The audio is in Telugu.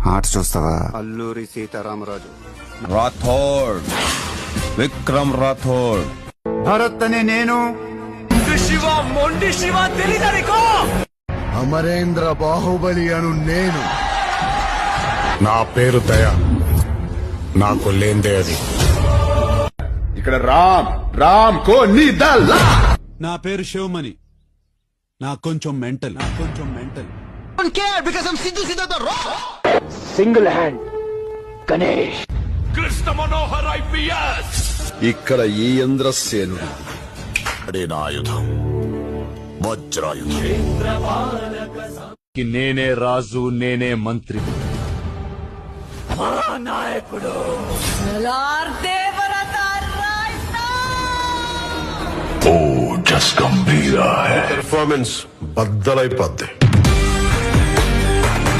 ఆర్ట్స్ చూస్తావా? అల్లూరి సీతారామరాజు. రాథోడ్, విక్రమ్ రాథోడ్. భరత్ అనే నేను శివ మొండి శివ తెలియదనికో. అమరేంద్ర బాహుబలి అను నేను. నా పేరు దయ, నాకు లేందే అది. ఇక్కడ రామ్ కో నిదల్లా. నా పేరు శివమణి. నాకు కొంచెం mental. Single hand Ganesh. Krishna Manohar IPS. ఇక్కడ ఈ ఇంద్రసేనుడు అడే నా ఆయుధం, వజ్రాయుధం. నేనే రాజు, నేనే మంత్రి. నాయకుడు ఓ జస్ గంభీరా. పెర్ఫార్మెన్స్ బద్దలైపోద్ది.